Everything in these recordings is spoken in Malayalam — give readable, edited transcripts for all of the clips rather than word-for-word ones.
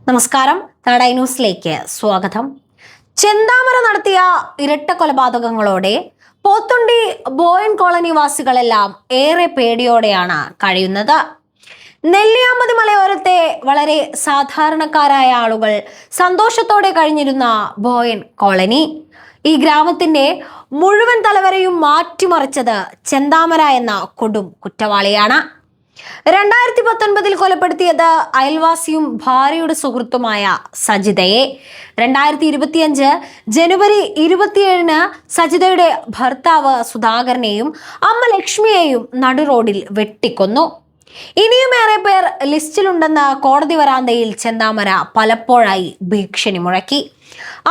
നമസ്കാരം, തടൈ ന്യൂസിലേക്ക് സ്വാഗതം. ചെന്താമര നടത്തിയ ഇരട്ട കൊലപാതകങ്ങളോടെ പോത്തുണ്ടി ബോയൻ കോളനി വാസികളെല്ലാം ഏറെ പേടിയോടെയാണ് കഴിയുന്നത്. നെല്ലിയാമ്പതി മലയോരത്തെ വളരെ സാധാരണക്കാരായ ആളുകൾ സന്തോഷത്തോടെ കഴിഞ്ഞിരുന്ന ബോയൻ കോളനി, ഈ ഗ്രാമത്തിന്റെ മുഴുവൻ തലവരെയും മാറ്റിമറിച്ചത് ചെന്താമര എന്ന കൊടും കുറ്റവാളിയാണ്. 2019 കൊലപ്പെടുത്തിയത് അയൽവാസിയും ഭാര്യയുടെ സുഹൃത്തുമായ സജിതയെ. 2025 ജനുവരി 27 സജിതയുടെ ഭർത്താവ് സുധാകരനെയും അമ്മ ലക്ഷ്മിയെയും നടു റോഡിൽ വെട്ടിക്കൊന്നു. ഇനിയുമേറെ പേർ ലിസ്റ്റിലുണ്ടെന്ന് കോടതി വരാന്തയിൽ ചെന്താമര പലപ്പോഴായി ഭീഷണി മുഴക്കി.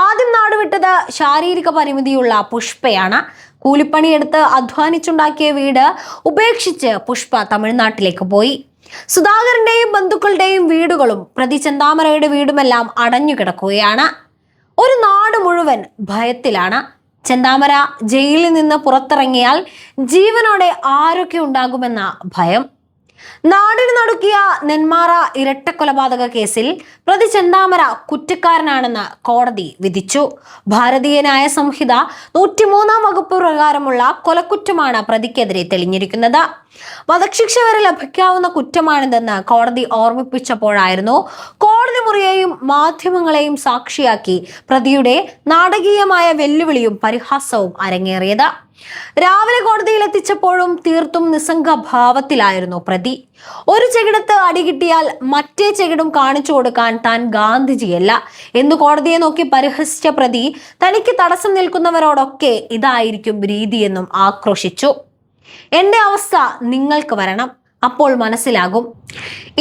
ആദ്യം നാടുവിട്ടത് ശാരീരിക പരിമിതിയുള്ള പുഷ്പയാണ്. കൂലിപ്പണിയെടുത്ത് അധ്വാനിച്ചുണ്ടാക്കിയ വീട് ഉപേക്ഷിച്ച് പുഷ്പ തമിഴ്നാട്ടിലേക്ക് പോയി. സുധാകരന്റെയും ബന്ധുക്കളുടെയും വീടുകളും പ്രതി ചെന്താമരയുടെ വീടുമെല്ലാം അടഞ്ഞുകിടക്കുകയാണ്. ഒരു നാട് മുഴുവൻ ഭയത്തിലാണ്. ചെന്താമര ജയിലിൽ നിന്ന് പുറത്തിറങ്ങിയാൽ ജീവനോടെ ആരൊക്കെ ഉണ്ടാകുമെന്ന ഭയം. നാടിന് നടുക്കിയ നെന്മാറ ഇരട്ടക്കൊലപാതക കേസിൽ പ്രതി ചെന്താമര കുറ്റക്കാരനാണെന്ന് കോടതി വിധിച്ചു. ഭാരതീയ ന്യായ സംഹിത 103 വകുപ്പ് പ്രകാരമുള്ള കൊലക്കുറ്റമാണ് പ്രതിക്കെതിരെ തെളിഞ്ഞിരിക്കുന്നത്. വധശിക്ഷ വരെ ലഭിക്കാവുന്ന കുറ്റമാണിതെന്ന് കോടതി ഓർമ്മിപ്പിച്ചപ്പോഴായിരുന്നു കോടതി മുറിയെയും മാധ്യമങ്ങളെയും സാക്ഷിയാക്കി പ്രതിയുടെ നാടകീയമായ വെല്ലുവിളിയും പരിഹാസവും അരങ്ങേറിയത്. രാവിലെ കോടതിയിൽ എത്തിച്ചപ്പോഴും തീർത്തും നിസ്സംഗ ഭാവത്തിലായിരുന്നു പ്രതി. ഒരു ചെകിടത്ത് അടികിട്ടിയാൽ മറ്റേ ചെകിടും കാണിച്ചു കൊടുക്കാൻ താൻ ഗാന്ധിജിയല്ല എന്ന് കോടതിയെ നോക്കി പരിഹസിച്ച പ്രതി തനിക്ക് തടസ്സം നിൽക്കുന്നവരോടൊക്കെ ഇതായിരിക്കും രീതിയെന്നും ആക്രോശിച്ചു. എന്റെ അവസ്ഥ നിങ്ങൾക്ക് വരണം, അപ്പോൾ മനസ്സിലാകും.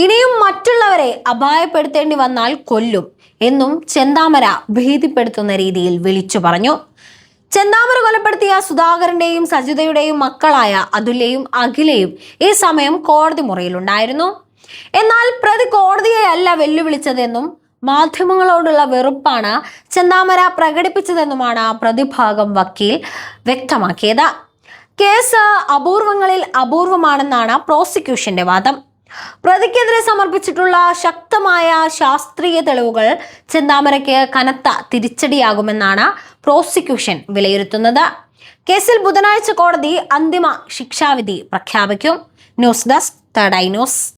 ഇനിയും മറ്റുള്ളവരെ അപായപ്പെടുത്തേണ്ടി വന്നാൽ കൊല്ലും എന്നും ചെന്താമര ഭീതിപ്പെടുത്തുന്ന രീതിയിൽ വിളിച്ചു പറഞ്ഞു. ചെന്താമര കൊലപ്പെടുത്തിയ സുധാകരന്റെയും സജിതയുടെയും മക്കളായ അതുല്യയും അഖിലയും ഈ സമയം കോടതി മുറിയിലുണ്ടായിരുന്നു. എന്നാൽ പ്രതി കോടതിയെ അല്ല വെല്ലുവിളിച്ചതെന്നും മാധ്യമങ്ങളോടുള്ള വെറുപ്പാണ് ചെന്താമര പ്രകടിപ്പിച്ചതെന്നുമാണ് പ്രതിഭാഗം വക്കീൽ വ്യക്തമാക്കിയത്. കേസ് അപൂർവങ്ങളിൽ അപൂർവമാണെന്നാണ് പ്രോസിക്യൂഷന്റെ വാദം. പ്രതിക്കെതിരെ സമർപ്പിച്ചിട്ടുള്ള ശക്തമായ ശാസ്ത്രീയ തെളിവുകൾ ചെന്താമരയ്ക്ക് കനത്ത തിരിച്ചടിയാകുമെന്നാണ് പ്രോസിക്യൂഷൻ വിലയിരുത്തുന്നത്. കേസിൽ ബുധനാഴ്ച കോടതി അന്തിമ ശിക്ഷാവിധി പ്രഖ്യാപിക്കും. ന്യൂസ് ഡെസ്ക് തടൈ ന്യൂസ്.